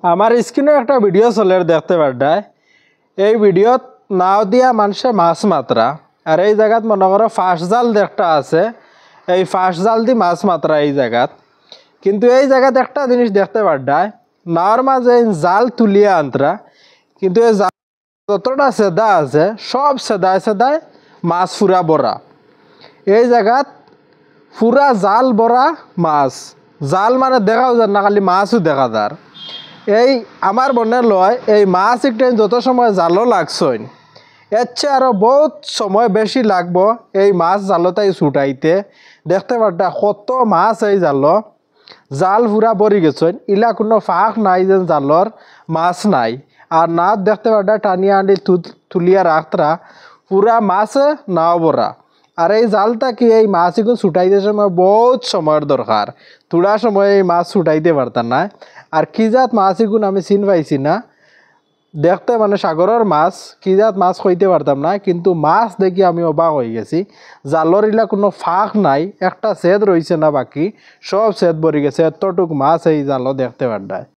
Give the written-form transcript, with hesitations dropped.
আমার স্ক্রিনে একটা ভিডিও চলে দেখতে পারডায় এই ভিডিওত নাও দিয়া মানুষে মাছ মাত্রা আর এই জায়গাত মনে করো ফাঁস জাল একটা আছে এই ফাঁস জাল দি মাছ মাত্রা এই জায়গাত কিন্তু এই জায়গাত একটা জিনিস দেখতে পারডায় নাওর মাঝে জাল তুলিয়া আনতরা কিন্তু এই জাল যতটা সেদা আছে সব সেদায় সেদায় মাছ ফুরা বড়া এই জায়গাত পুরা জাল বড়া মাছ জাল মানে দেখাও যায় না খালি মাছও দেখা যার এই আমার মনে লয় এই মাছ একটা যত সময় জালও লাগছইন এর চেয়ে আরও বহুত সময় বেশি লাগবো এই মাছ জালতাই ছুটাইতে দেখতে পারটা কত মাছ এই জাল পুরা ভরি গেছেন ইলা কোনো ফাঁক নাই যে জালর মাছ নাই আর না দেখতে পারটা টানিয়া আনি তুলিয়া রাখতরা পুরা মাছে নাও বড়া আর এই জালটা কি এই মাছ এগুলো ছুটাইতে সময় বহুত সময়ের দরকার থোড়া সময় এই মাছ ছুটাইতে পারতাম না আর কি জাত মাছ এগুলো আমি চিন পাইছি না দেখতে মানে সাগরের মাছ কি জাত মাছ কইতে পারতাম না কিন্তু মাছ দেখি আমি অবাক হয়ে গেছি জালর ইলা কোনো ফাঁক নাই একটা সেদ রয়েছে না বাকি সব সেদ ভরি গেছে এতটুক মাছ এই জালও দেখতে পারতায়।